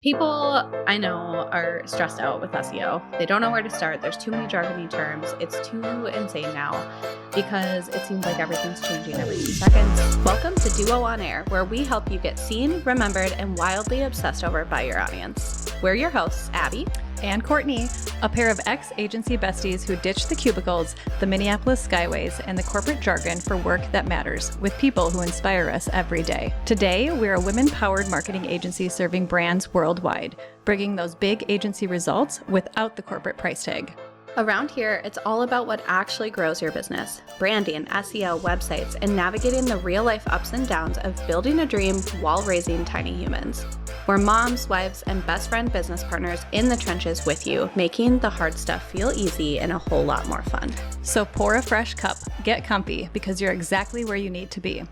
People I know are stressed out with SEO. They don't know where to start. There's too many jargony terms. It's too insane now because it seems like everything's changing every 2 seconds. Welcome to Duo on Air, where we help you get seen, remembered, and wildly obsessed over by your audience. We're your hosts, Abby and Courtney, a pair of ex-agency besties who ditched the cubicles, the Minneapolis skyways, and the corporate jargon for work that matters with people who inspire us every day. Today, we're a women-powered marketing agency serving brands worldwide, bringing those big agency results without the corporate price tag. Around here, it's all about what actually grows your business: branding, SEO, websites, and navigating the real-life ups and downs of building a dream while raising tiny humans. We're moms, wives, and best friend business partners in the trenches with you, making the hard stuff feel easy and a whole lot more fun. So pour a fresh cup, get comfy, because you're exactly where you need to be.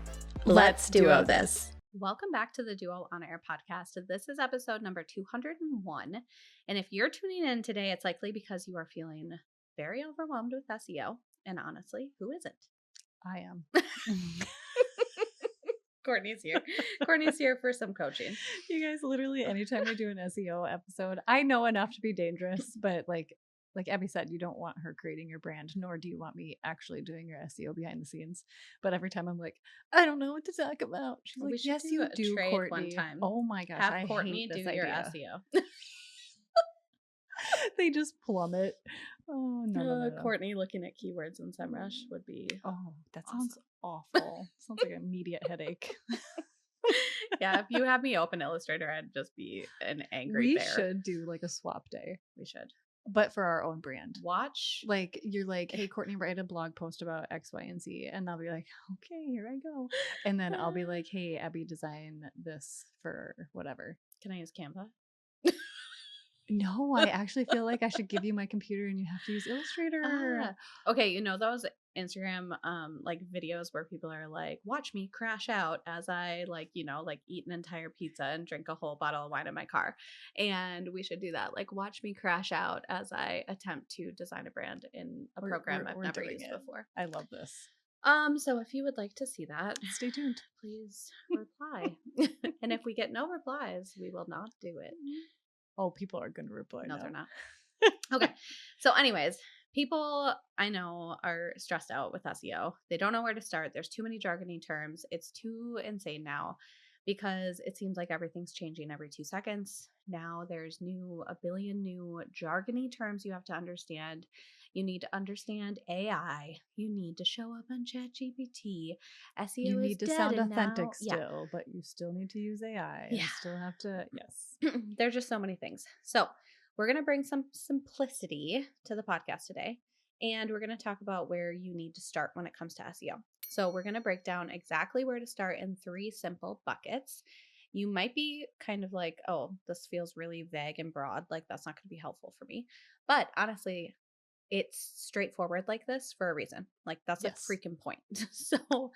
Let's duo this. Welcome back to the Duo on Air podcast. This is episode number 201. And if you're tuning in today, it's likely because you are feeling very overwhelmed with SEO. And honestly, who isn't? I am. Courtney's here. Courtney's here for some coaching. You guys, literally anytime we do an SEO episode, I know enough to be dangerous, but like Abby said, you don't want her creating your brand, nor do you want me actually doing your SEO behind the scenes. But every time I'm like, I don't know what to talk about. She's like, yes, you do, Courtney. One time. Oh my gosh, have Courtney do your SEO. They just plummet. Oh no. Courtney looking at keywords in SEMrush would be. Oh, that sounds awful. Sounds like an immediate headache. Yeah, if you have me open Illustrator, I'd just be an angry bear. We should do like a swap day. We should. But for our own brand. Watch. Like, you're like, hey, Courtney, write a blog post about X, Y, and Z. And I'll be like, okay, here I go. And then I'll be like, hey, Abby, design this for whatever. Can I use Canva? No, I actually feel like I should give you my computer and you have to use Illustrator. Okay, you know those Instagram like videos where people are like, watch me crash out as I eat an entire pizza and drink a whole bottle of wine in my car. And we should do that. Like, watch me crash out as I attempt to design a brand in a program I've never used before. I love this. So if you would like to see that, stay tuned. Please reply. And if we get no replies, we will not do it. Oh, people are going to reply. No, they're not. Okay. So anyways, people I know are stressed out with SEO. They don't know where to start. There's too many jargony terms. It's too insane now because it seems like everything's changing every 2 seconds. Now there's a billion new jargony terms you have to understand. You need to understand AI. You need to show up on ChatGPT. SEO you need to sound authentic now. still, but you still need to use AI. Yeah. You still have to, yes. There's just so many things. So we're going to bring some simplicity to the podcast today. And we're going to talk about where you need to start when it comes to SEO. So we're going to break down exactly where to start in 3 simple buckets. You might be kind of like, oh, this feels really vague and broad. Like, that's not going to be helpful for me. But honestly, it's straightforward like this for a reason. Like, that's a freaking point. So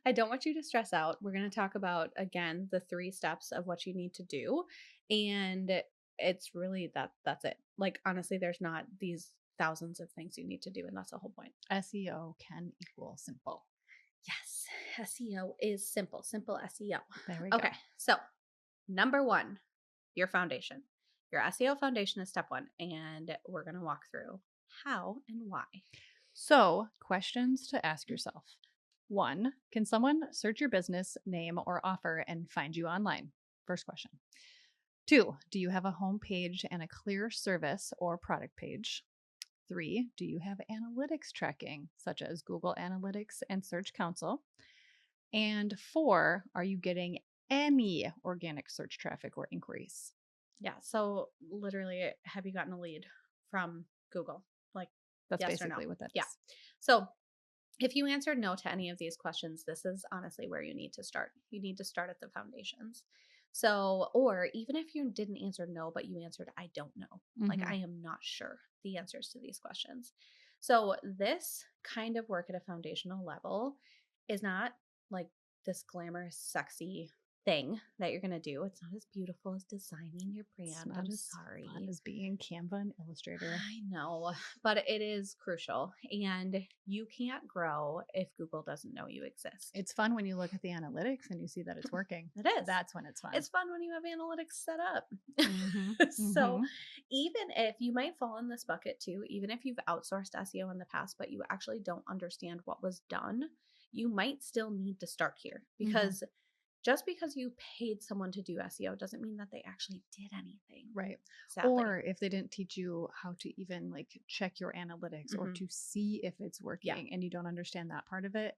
I don't want you to stress out. We're going to talk about, again, the 3 steps of what you need to do. And it's really that's it. Like, honestly, there's not these thousands of things you need to do. And that's the whole point. SEO can equal simple. Yes. SEO is simple. Simple SEO. There we go. Okay. So number 1, your foundation. Your SEO foundation is step 1. And we're going to walk through how and why. So, questions to ask yourself. 1, can someone search your business name or offer and find you online? First question. 2, do you have a home page and a clear service or product page? 3, do you have analytics tracking, such as Google Analytics and Search Console? And 4, are you getting any organic search traffic or inquiries? Yeah. So literally, have you gotten a lead from Google? Like, that's yes basically what that is. Yeah. So if you answered no to any of these questions, this is honestly where you need to start. You need to start at the foundations. So, or even if you didn't answer no, but you answered, I don't know, like, I am not sure the answers to these questions. So this kind of work at a foundational level is not like this glamorous, sexy thing that you're going to do. It's not as beautiful as designing your It's brand. not I'm as fun sorry. as being Canva and Illustrator. I know, but it is crucial. And you can't grow if Google doesn't know you exist. It's fun when you look at the analytics and you see that it's working. It is. That's when it's fun. It's fun when you have analytics set up. Mm-hmm. So, Mm-hmm. even if you might fall in this bucket too, even if you've outsourced SEO in the past, but you actually don't understand what was done, you might still need to start here because just because you paid someone to do SEO doesn't mean that they actually did anything. Right. Sadly. Or if they didn't teach you how to even like check your analytics or to see if it's working and you don't understand that part of it,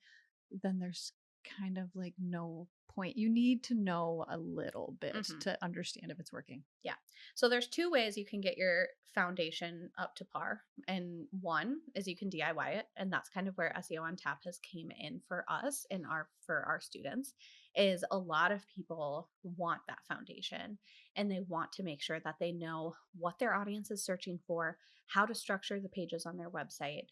then there's kind of like no point. You need to know a little bit to understand if it's working. Yeah. So there's two ways you can get your foundation up to par. And one is you can DIY it. And that's kind of where SEO on tap has came in for us and for our students is a lot of people want that foundation and they want to make sure that they know what their audience is searching for, how to structure the pages on their website,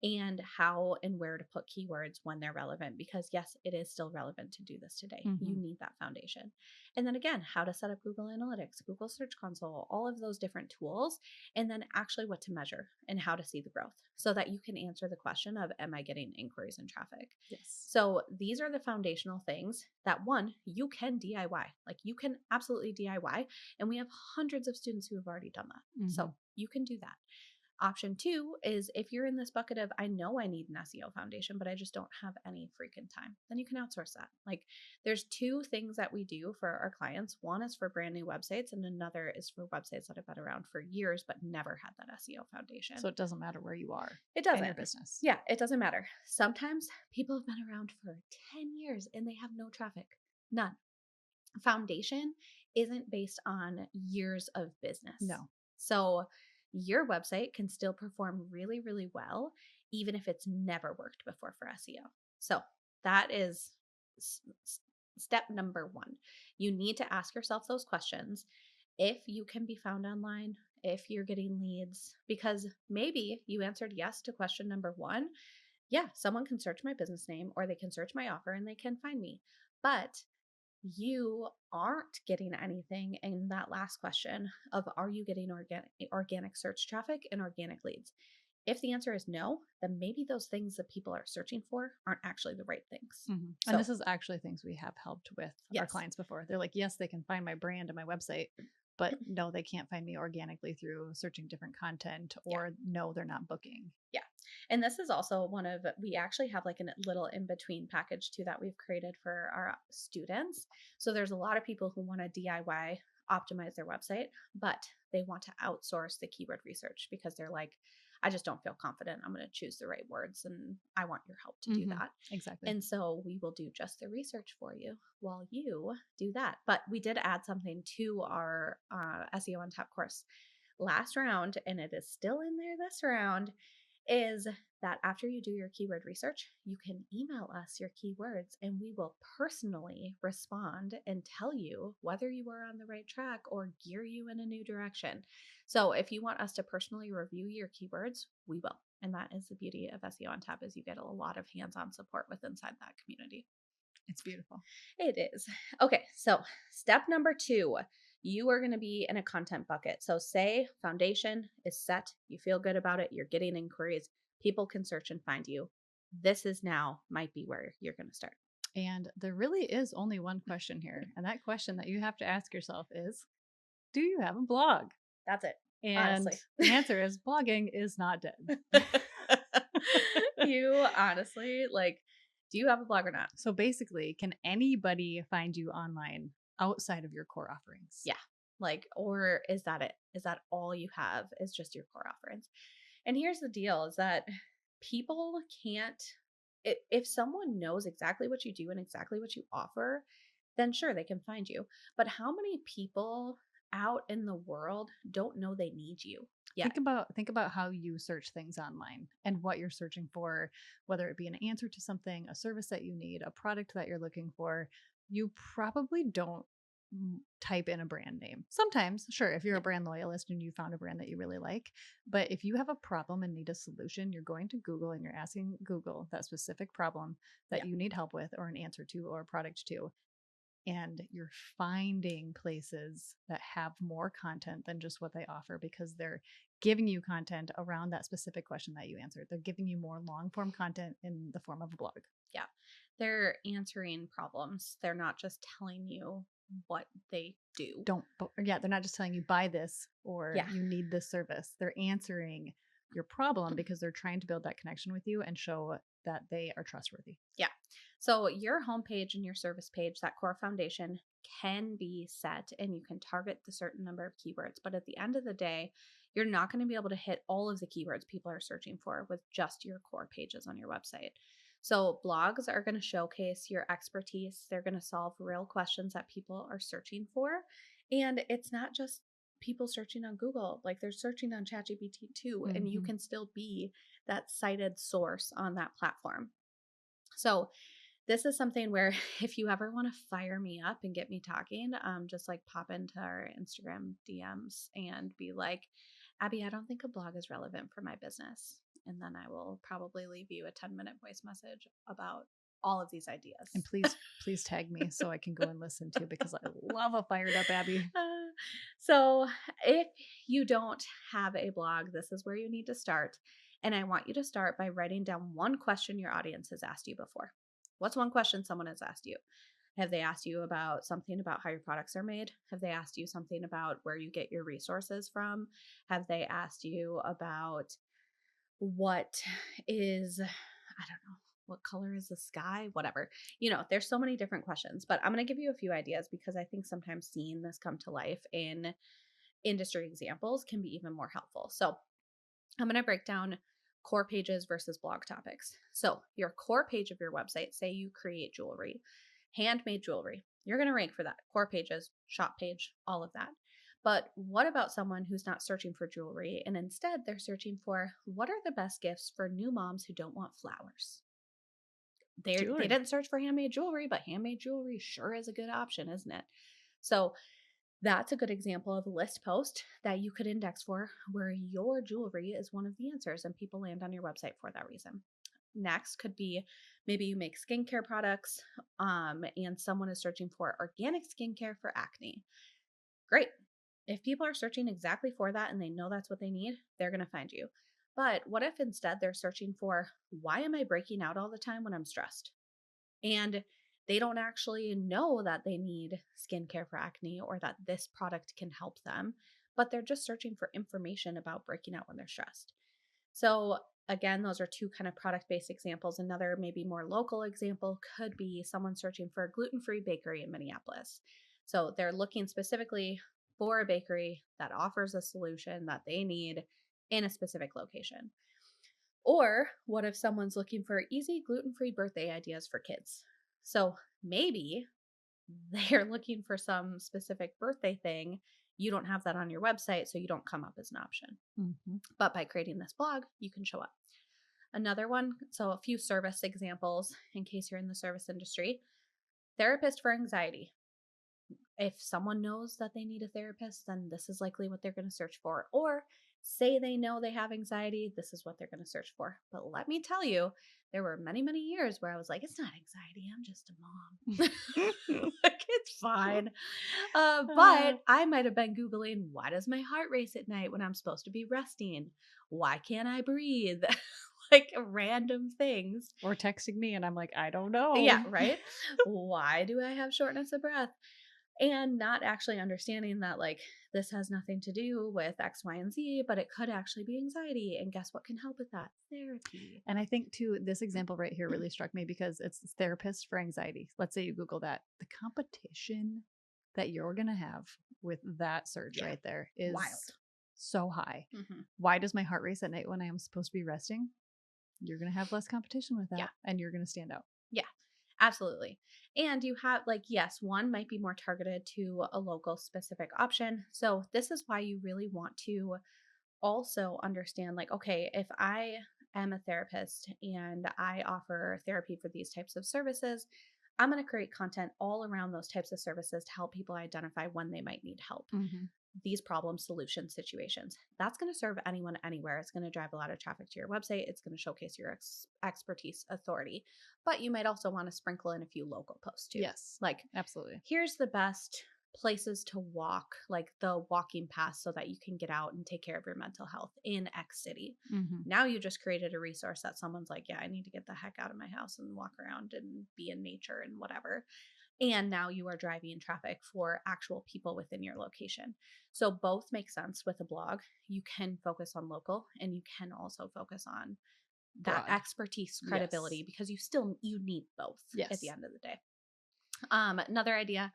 and how and where to put keywords when they're relevant. Because yes, it is still relevant to do this today. You need that foundation. And then again, how to set up Google Analytics, Google Search Console, all of those different tools, and then actually what to measure and how to see the growth so that you can answer the question of, am I getting inquiries and traffic? Yes. So these are the foundational things that one, you can DIY. Like you can absolutely DIY. And we have hundreds of students who have already done that. So you can do that. Option two is if you're in this bucket of, I know I need an SEO foundation, but I just don't have any freaking time, then you can outsource that. Like there's two things that we do for our clients. One is for brand new websites and another is for websites that have been around for years, but never had that SEO foundation. So it doesn't matter where you are. It doesn't. In your business. Yeah, it doesn't matter. Sometimes people have been around for 10 years and they have no traffic. None. Foundation isn't based on years of business. No. So your website can still perform really, really well, even if it's never worked before for SEO. So that is step number one. You need to ask yourself those questions. If you can be found online, if you're getting leads, because maybe you answered yes to question number one. Yeah, someone can search my business name or they can search my offer and they can find me. But you aren't getting anything in that last question of, are you getting organic search traffic and organic leads? If the answer is no, then maybe those things that people are searching for aren't actually the right things. And this is actually things we have helped with our clients before. They're like, yes, they can find my brand and my website, but no, they can't find me organically through searching different content, or no, they're not booking. Yeah. And this is also we actually have like a little in between package too that we've created for our students. So there's a lot of people who want to DIY optimize their website, but they want to outsource the keyword research because they're like, I just don't feel confident. I'm going to choose the right words and I want your help to do that. Exactly. And so we will do just the research for you while you do that. But we did add something to our SEO on Tap course last round, and it is still in there this round, is that after you do your keyword research, you can email us your keywords and we will personally respond and tell you whether you are on the right track or gear you in a new direction. So if you want us to personally review your keywords, we will. And that is the beauty of SEO on Tap, is you get a lot of hands-on support with inside that community. It's beautiful. It is. Okay, so step number two, you are going to be in a content bucket. So say foundation is set, you feel good about it, you're getting inquiries, people can search and find you. This is now might be where you're going to start. And there really is only one question here. And that question that you have to ask yourself is, do you have a blog? That's it. And honestly, the answer is blogging is not dead. You honestly, like, do you have a blog or not? So basically, can anybody find you online outside of your core offerings? Yeah. Like, or is that it? Is that all you have is just your core offerings? And here's the deal, is that people can't, if someone knows exactly what you do and exactly what you offer, then sure, they can find you. But how many people out in the world don't know they need you? Yeah. Think about how you search things online and what you're searching for, whether it be an answer to something, a service that you need, a product that you're looking for. You probably don't type in a brand name. Sometimes, sure, if you're a brand loyalist and you found a brand that you really like, but if you have a problem and need a solution, you're going to Google and you're asking Google that specific problem that you need help with or an answer to or a product to. and you're finding places that have more content than just what they offer because they're giving you content around that specific question that you answered. They're giving you more long form content in the form of a blog. Yeah. They're answering problems. They're not just telling you what they do. Yeah, they're not just telling you buy this or Yeah. you need this service. They're answering your problem because they're trying to build that connection with you and show that they are trustworthy. Yeah. So your homepage and your service page, that core foundation can be set and you can target the certain number of keywords. But at the end of the day, you're not going to be able to hit all of the keywords people are searching for with just your core pages on your website. So blogs are going to showcase your expertise. They're going to solve real questions that people are searching for. And it's not just people searching on Google, like they're searching on ChatGPT too, and you can still be that cited source on that platform. So this is something where if you ever want to fire me up and get me talking, just like pop into our Instagram DMs and be like, Abby, I don't think a blog is relevant for my business. And then I will probably leave you a 10-minute voice message about all of these ideas. And please tag me so I can go and listen too, because I love a fired up Abby. So if you don't have a blog, this is where you need to start. And I want you to start by writing down one question your audience has asked you before. What's one question someone has asked you? Have they asked you about something about how your products are made? Have they asked you something about where you get your resources from? Have they asked you about what is, I don't know, what color is the sky? Whatever. There's so many different questions, but I'm going to give you a few ideas because I think sometimes seeing this come to life in industry examples can be even more helpful. So I'm going to break down core pages versus blog topics. So your core page of your website, say you create jewelry, handmade jewelry, you're going to rank for that. Core pages, shop page, all of that. But what about someone who's not searching for jewelry and instead they're searching for what are the best gifts for new moms who don't want flowers? They didn't search for handmade jewelry, but handmade jewelry sure is a good option, isn't it? So that's a good example of a list post that you could index for where your jewelry is one of the answers and people land on your website for that reason. Next could be maybe you make skincare products and someone is searching for organic skincare for acne. Great. If people are searching exactly for that and they know that's what they need, they're going to find you. But what if instead they're searching for why am I breaking out all the time when I'm stressed? And they don't actually know that they need skincare for acne or that this product can help them, but they're just searching for information about breaking out when they're stressed. So, again, those are two kind of product based examples. Another, maybe more local example could be someone searching for a gluten free bakery in Minneapolis. So, they're looking specifically for a bakery that offers a solution that they need in a specific location. Or what if someone's looking for easy gluten free birthday ideas for kids? So maybe they're looking for some specific birthday thing. You don't have that on your website, so you don't come up as an option. But by creating this blog, you can show up. Another one, so a few service examples in case you're in the service industry. Therapist for anxiety. If someone knows that they need a therapist, then this is likely what they're going to search for. Or say they know they have anxiety, this is what they're going to search for. But let me tell you, there were many, many years where I was like, it's not anxiety, I'm just a mom. Like, it's fine. But I might have been Googling, why does my heart race at night when I'm supposed to be resting? Why can't I breathe? Like random things. Or texting me and I'm like, I don't know. Yeah, right? Why do I have shortness of breath? And not actually understanding that, like, this has nothing to do with X, Y, and Z, but it could actually be anxiety. And guess what can help with that? Therapy. And I think, too, this example right here really struck me because it's therapist for anxiety. Let's say you Google that. The competition that you're going to have with that search right there is wild. So high. Why does my heart race at night when I am supposed to be resting? You're going to have less competition with that and you're going to stand out. Yeah, absolutely. And you have, like, yes, one might be more targeted to a local specific option. So this is why you really want to also understand, like, okay, if I am a therapist and I offer therapy for these types of services, I'm going to create content all around those types of services to help people identify when they might need help. Mm-hmm. These problem solution situations. That's going to serve anyone anywhere. It's going to drive a lot of traffic to your website. It's going to showcase your expertise, authority. But you might also want to sprinkle in a few local posts too. Yes, Like, absolutely. here's the best places to walk, like the walking path, so that you can get out and take care of your mental health in X city. Mm-hmm. Now you just created a resource that someone's like, yeah, I need to get the heck out of my house and walk around and be in nature and whatever. And now you are driving traffic for actual people within your location. So both make sense with a blog. You can focus on local and you can also focus on that Broad. expertise, credibility, Yes. because you need both at the Yes. end of the day. Another idea,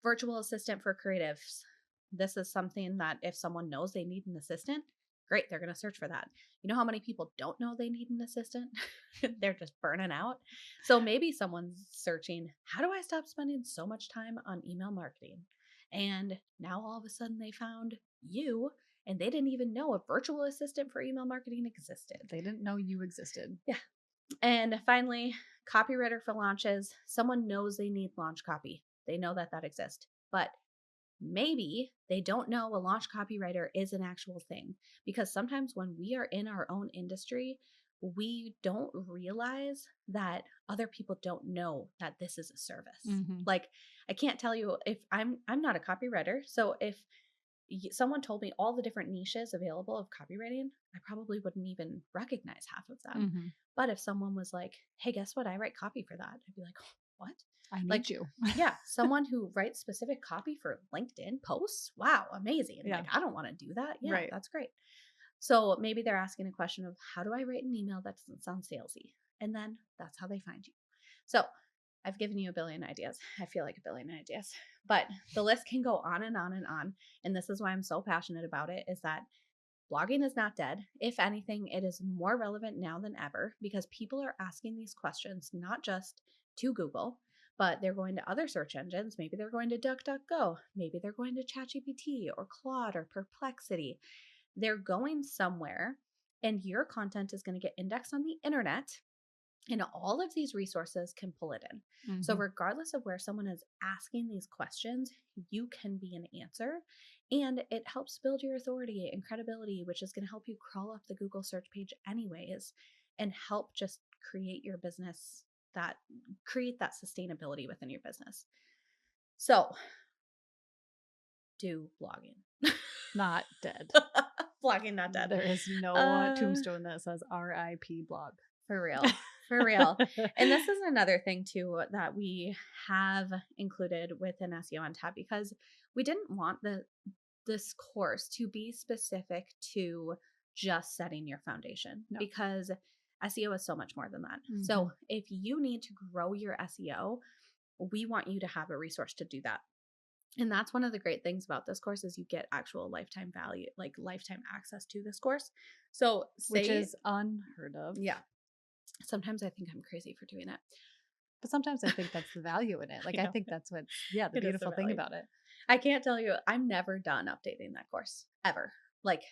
virtual assistant for creatives. This is something that if someone knows they need an assistant, great, they're going to search for that. You know how many people don't know they need an assistant? They're just burning out. So maybe someone's searching, how do I stop spending so much time on email marketing? And now all of a sudden they found you, and they didn't even know a virtual assistant for email marketing existed. They didn't know you existed. Yeah. And finally, copywriter for launches. Someone knows they need launch copy. They know that that exists, but maybe they don't know a launch copywriter is an actual thing, because sometimes when we are in our own industry, we don't realize that other people don't know that this is a service. Mm-hmm. Like, I can't tell you, if I'm not a copywriter, so if someone told me all the different niches available of copywriting, I probably wouldn't even recognize half of them. Mm-hmm. But if someone was like, hey, guess what? I write copy for that. I'd be like, what? I Like, need you. yeah, someone who writes specific copy for LinkedIn posts. Wow, amazing. Yeah. Like, I don't want to do that. Yeah, Right. that's great. So maybe they're asking a question of, how do I write an email that doesn't sound salesy? And then that's how they find you. So I've given you a billion ideas. I feel like a billion ideas, but the list can go on and on and on. And this is why I'm so passionate about it, is that blogging is not dead. If anything, it is more relevant now than ever, because people are asking these questions, not just to Google, but they're going to other search engines. Maybe they're going to DuckDuckGo. Maybe they're going to ChatGPT or Claude or Perplexity. They're going somewhere, and your content is going to get indexed on the internet, and all of these resources can pull it in. Mm-hmm. So, regardless of where someone is asking these questions, you can be an answer. And it helps build your authority and credibility, which is going to help you crawl up the Google search page, anyways, and help just create your business, that create that sustainability within your business. So, do blogging. Not dead. Blogging not dead. There is no tombstone that says RIP blog. For real. For real. And this is another thing too that we have included within SEO on Tap, because we didn't want this course to be specific to just setting your foundation, No. because SEO is so much more than that. Mm-hmm. So if you need to grow your SEO, we want you to have a resource to do that. And that's one of the great things about this course, is you get actual lifetime value, like lifetime access to this course. So which is unheard of. Yeah. Sometimes I think I'm crazy for doing it. But sometimes I think that's the value in it. Like, I think that's what's, the beautiful thing about it. I can't tell you, I'm never done updating that course, ever. Like,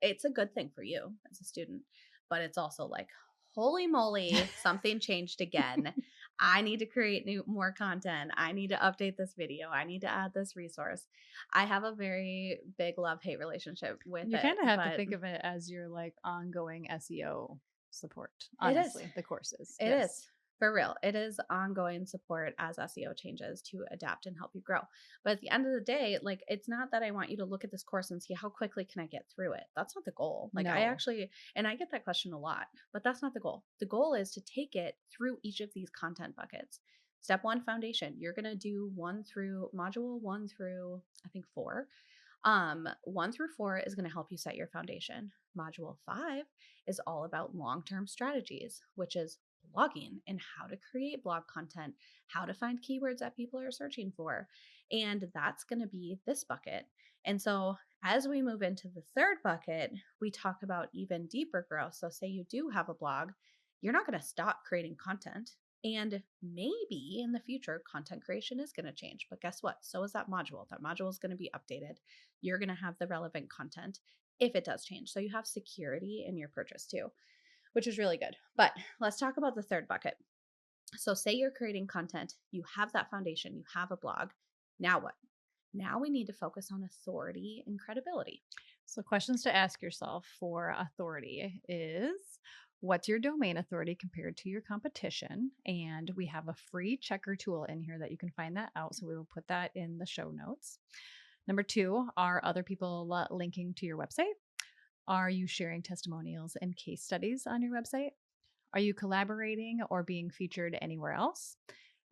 it's a good thing for you as a student, but it's also like, holy moly, something changed again. I need to create more content. I need to update this video. I need to add this resource. I have a very big love-hate relationship with it. You kind of have to think of it as your like ongoing SEO support. Honestly, the courses. It is. For real. It is ongoing support as SEO changes to adapt and help you grow. But at the end of the day, like, it's not that I want you to look at this course and see how quickly can I get through it. That's not the goal. Like, No. I actually, and I get that question a lot, but that's not the goal. The goal is to take it through each of these content buckets. Step 1, foundation. You're going to do module 1 through, I think, 4. 1 through 4 is going to help you set your foundation. Module 5 is all about long-term strategies, which is blogging and how to create blog content, how to find keywords that people are searching for. And that's going to be this bucket. And so as we move into the third bucket, we talk about even deeper growth. So say you do have a blog, you're not going to stop creating content. And maybe in the future, content creation is going to change. But guess what? So is that module. That module is going to be updated. You're going to have the relevant content if it does change. So you have security in your purchase too, which is really good. But let's talk about the third bucket. So, say you're creating content, you have that foundation, you have a blog. Now what? Now we need to focus on authority and credibility. So, questions to ask yourself for authority is, what's your domain authority compared to your competition? And we have a free checker tool in here that you can find that out. So, we will put that in the show notes. Number two, are other people linking to your website? Are you sharing testimonials and case studies on your website? Are you collaborating or being featured anywhere else?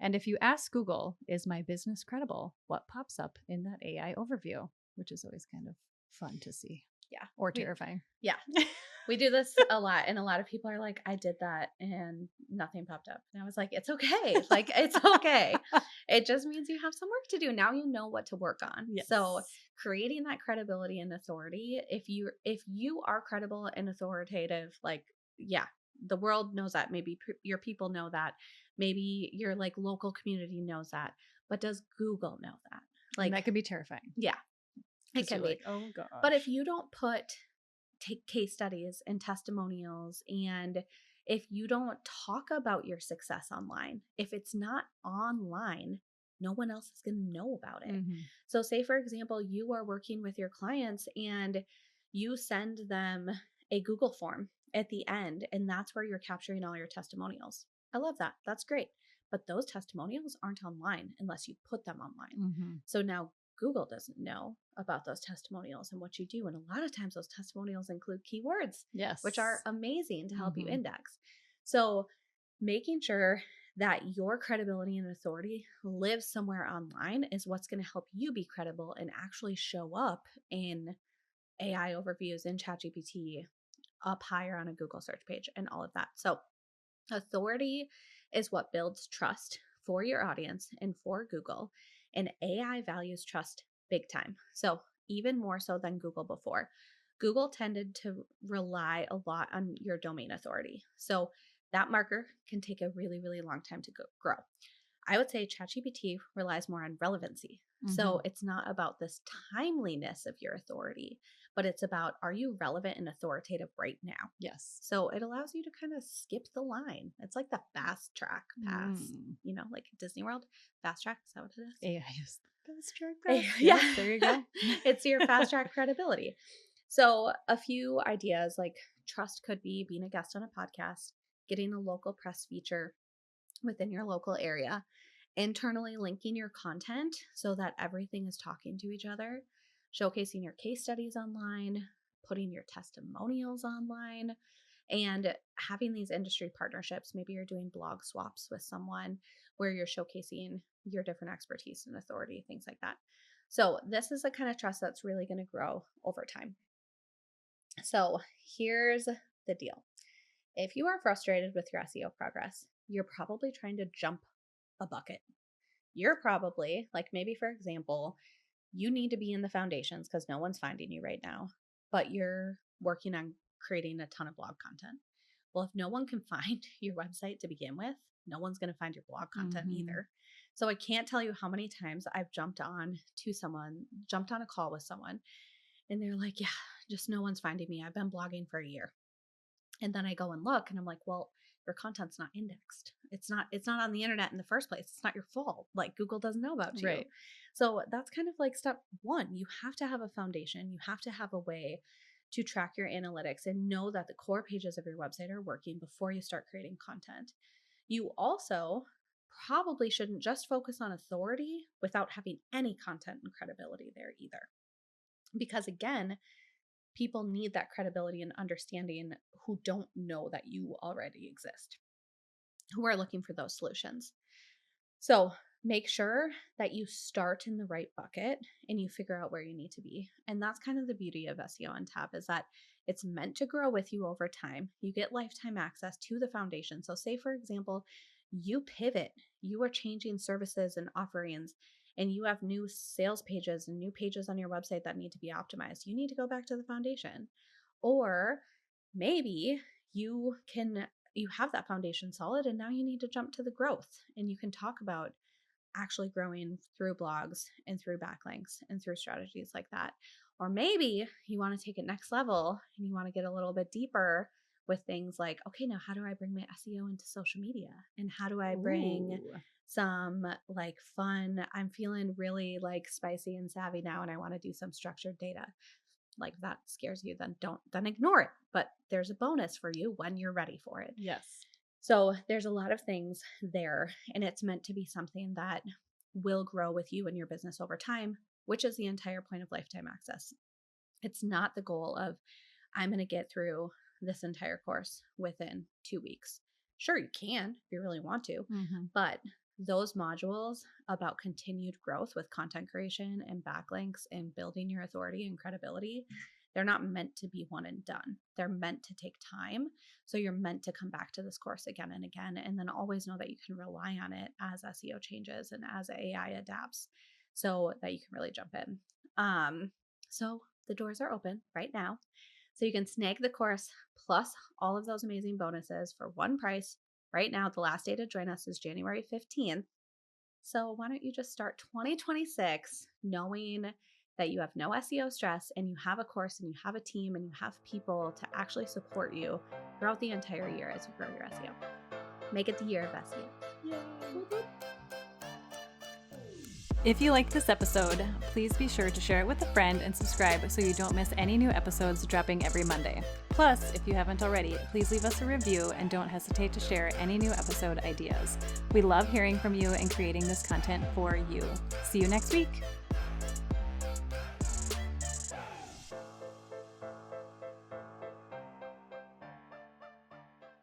And if you ask Google, is my business credible? What pops up in that AI overview? Which is always kind of fun to see. Yeah. Or terrifying. Yeah. We do this a lot. And a lot of people are like, I did that and nothing popped up. And I was like, it's okay. Like, it's okay. It just means you have some work to do. Now you know what to work on. Yes. So creating that credibility and authority, if you are credible and authoritative, like, yeah, the world knows that. Maybe your people know that. Maybe your like local community knows that. But does Google know that? Like, and that could be terrifying. yeah, it can be. Like, oh gosh. But if you don't take case studies and testimonials, and if you don't talk about your success online, if it's not online, no one else is going to know about it. Mhm. So say for example, you are working with your clients and you send them a Google form at the end, and that's where you're capturing all your testimonials. I love that. That's great. But those testimonials aren't online unless you put them online. Mhm. So now Google doesn't know about those testimonials and what you do. And a lot of times those testimonials include keywords, Yes. which are amazing to help you Mhm. index. So making sure that your credibility and authority lives somewhere online is what's going to help you be credible and actually show up in AI overviews in ChatGPT, up higher on a Google search page, and all of that. So authority is what builds trust for your audience and for Google. And AI values trust big time. So, even more so than Google before. Google tended to rely a lot on your domain authority. So, that marker can take a really, really long time to grow. I would say ChatGPT relies more on relevancy. So Mhm. it's not about this timeliness of your authority, but it's about, are you relevant and authoritative right now? Yes. So it allows you to kind of skip the line. It's like the fast track pass, like Disney World. Fast track, is that what it is? AI is the fast track Yeah. pass. Yes, there you go. It's your fast track credibility. So a few ideas like trust could be being a guest on a podcast, getting a local press feature within your local area, internally linking your content so that everything is talking to each other, showcasing your case studies online, putting your testimonials online, and having these industry partnerships. Maybe you're doing blog swaps with someone where you're showcasing your different expertise and authority, things like that. So, this is the kind of trust that's really going to grow over time. So, here's the deal. If you are frustrated with your SEO progress, you're probably trying to jump a bucket. You're probably, like maybe for example, you need to be in the foundations because no one's finding you right now, but you're working on creating a ton of blog content. Well, if no one can find your website to begin with, no one's going to find your blog content either. So I can't tell you how many times I've jumped on a call with someone, and they're like, yeah, just no one's finding me. I've been blogging for a year. And then I go and look and I'm like, well, your content's not indexed. It's not on the internet in the first place. It's not your fault. Like Google doesn't know about you. Right. So that's kind of like step one. You have to have a foundation. You have to have a way to track your analytics and know that the core pages of your website are working before you start creating content. You also probably shouldn't just focus on authority without having any content and credibility there either. Because again, people need that credibility and understanding who don't know that you already exist, who are looking for those solutions. So make sure that you start in the right bucket and you figure out where you need to be. And that's kind of the beauty of SEO on Tap, is that it's meant to grow with you over time. You get lifetime access to the foundation. So say, for example, you pivot, you are changing services and offerings, and you have new sales pages and new pages on your website that need to be optimized. You need to go back to the foundation. Or maybe you have that foundation solid and now you need to jump to the growth, and you can talk about actually growing through blogs and through backlinks and through strategies like that. Or maybe you want to take it next level and you want to get a little bit deeper with things like, okay, now how do I bring my SEO into social media? And how do I bring Ooh. some like fun, I'm feeling really like spicy and savvy now and I want to do some structured data. Like that scares you, then ignore it. But there's a bonus for you when you're ready for it. Yes. So there's a lot of things there, and it's meant to be something that will grow with you and your business over time, which is the entire point of lifetime access. It's not the goal of, I'm going to get through this entire course within 2 weeks. Sure, you can if you really want to, Mm-hmm. but those modules about continued growth with content creation and backlinks and building your authority and credibility, they're not meant to be one and done. They're meant to take time. So you're meant to come back to this course again and again, and then always know that you can rely on it as SEO changes and as AI adapts so that you can really jump in. So the doors are open right now. So you can snag the course plus all of those amazing bonuses for one price. Right now, the last day to join us is January 15th. So why don't you just start 2026 knowing that you have no SEO stress and you have a course and you have a team and you have people to actually support you throughout the entire year as you grow your SEO. Make it the year of SEO. Yay. If you liked this episode, please be sure to share it with a friend and subscribe so you don't miss any new episodes dropping every Monday. Plus, if you haven't already, please leave us a review and don't hesitate to share any new episode ideas. We love hearing from you and creating this content for you. See you next week.